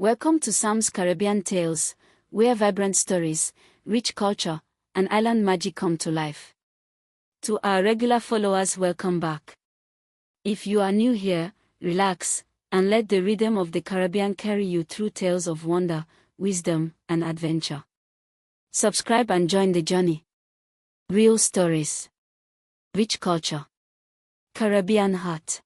Welcome to Sam's Caribbean Tales, where vibrant stories, rich culture, and island magic come to life. To our regular followers, welcome back. If you are new here, relax, and let the rhythm of the Caribbean carry you through tales of wonder, wisdom, and adventure. Subscribe and join the journey. Real stories. Rich culture. Caribbean heart.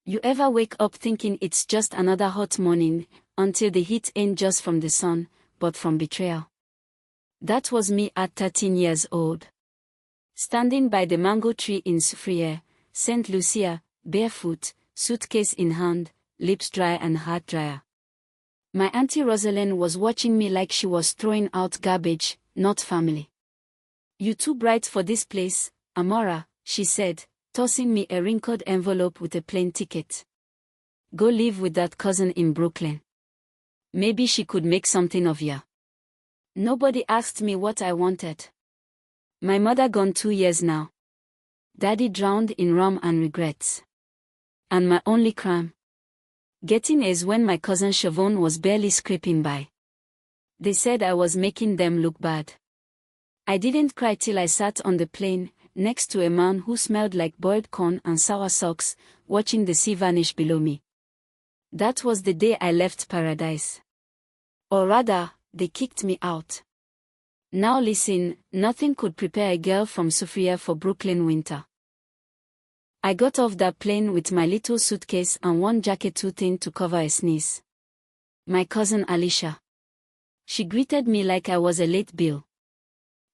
You ever wake up thinking it's just another hot morning, until the heat ain't just from the sun, but from betrayal? That was me at 13 years old. Standing by the mango tree in Soufriere, St. Lucia, barefoot, suitcase in hand, lips dry and heart drier. My auntie Rosalind was watching me like she was throwing out garbage, not family. "You too bright for this place, Amora," she said, tossing me a wrinkled envelope with a plane ticket. "Go live with that cousin in Brooklyn. Maybe she could make something of ya." Nobody asked me what I wanted. My mother gone 2 years now. Daddy drowned in rum and regrets. And my only crime? Getting A's when my cousin Siobhan was barely scraping by. They said I was making them look bad. I didn't cry till I sat on the plane, next to a man who smelled like boiled corn and sour socks, watching the sea vanish below me. That was the day I left paradise. Or rather, they kicked me out. Now listen, nothing could prepare a girl from Soufriere for Brooklyn winter. I got off that plane with my little suitcase and one jacket too thin to cover a sneeze. My cousin Alicia. She greeted me like I was a late bill.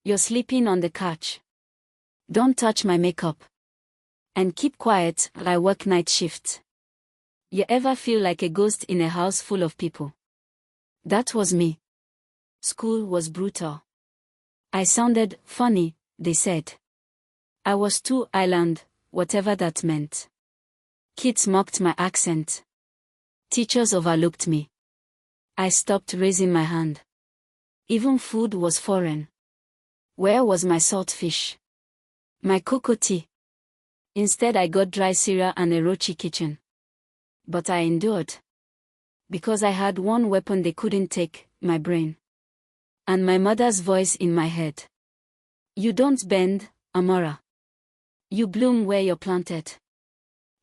"You're sleeping on the couch. Don't touch my makeup. And keep quiet, I work night shift." You ever feel like a ghost in a house full of people? That was me. School was brutal. I sounded funny, they said. I was too island, whatever that meant. Kids mocked my accent. Teachers overlooked me. I stopped raising my hand. Even food was foreign. Where was my saltfish? My cocoa tea? Instead I got dry cereal and a roachy kitchen. But I endured. Because I had one weapon they couldn't take, my brain. And my mother's voice in my head. "You don't bend, Amora. You bloom where you're planted."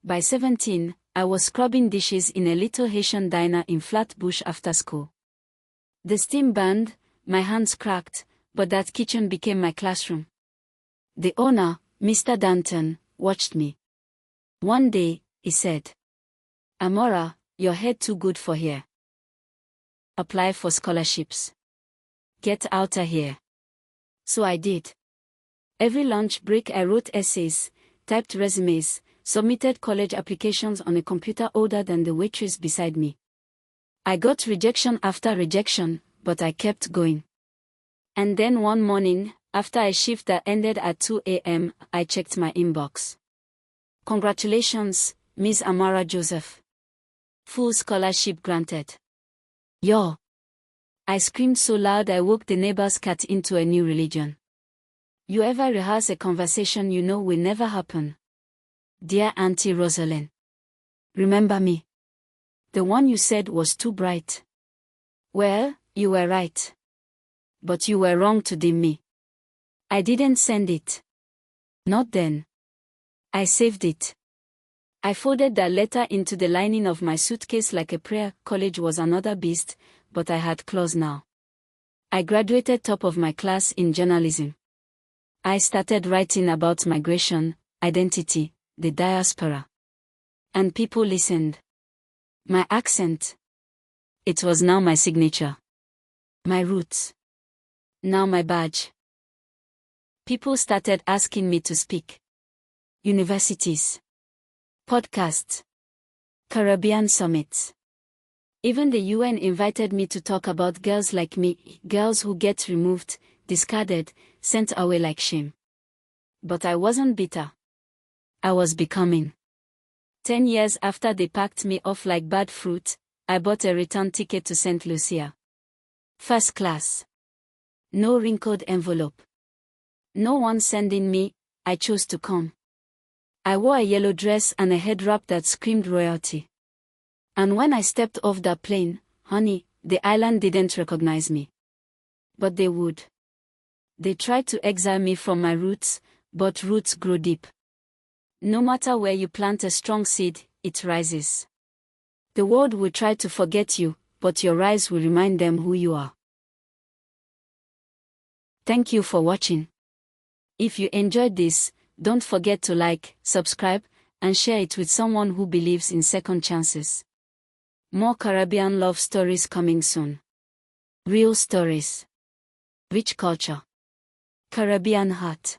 By 17, I was scrubbing dishes in a little Haitian diner in Flatbush after school. The steam burned, my hands cracked, but that kitchen became my classroom. The owner, Mr. Danton, watched me. One day, he said, "Amora, your head too good for here. Apply for scholarships. Get outta here." So I did. Every lunch break I wrote essays, typed resumes, submitted college applications on a computer older than the waitress beside me. I got rejection after rejection, but I kept going. And then one morning, after a shift that ended at 2 a.m., I checked my inbox. "Congratulations, Ms. Amara Joseph. Full scholarship granted." Yo! I screamed so loud I woke the neighbor's cat into a new religion. You ever rehearse a conversation you know will never happen? "Dear Auntie Rosalind. Remember me? The one you said was too bright." Well, you were right. But you were wrong to dim me. I didn't send it. Not then. I saved it. I folded that letter into the lining of my suitcase like a prayer. College was another beast, but I had claws now. I graduated top of my class in journalism. I started writing about migration, identity, the diaspora. And people listened. My accent. It was now my signature. My roots. Now my badge. People started asking me to speak. Universities. Podcasts. Caribbean summits. Even the UN invited me to talk about girls like me, girls who get removed, discarded, sent away like shame. But I wasn't bitter. I was becoming. 10 years after they packed me off like bad fruit, I bought a return ticket to St. Lucia. First class. No wrinkled envelope. No one sending me, I chose to come. I wore a yellow dress and a head wrap that screamed royalty. And when I stepped off that plane, honey, the island didn't recognize me. But they would. They tried to exile me from my roots, but roots grow deep. No matter where you plant a strong seed, it rises. The world will try to forget you, but your rise will remind them who you are. Thank you for watching. If you enjoyed this, don't forget to like, subscribe, and share it with someone who believes in second chances. More Caribbean love stories coming soon. Real stories. Rich culture. Caribbean heart.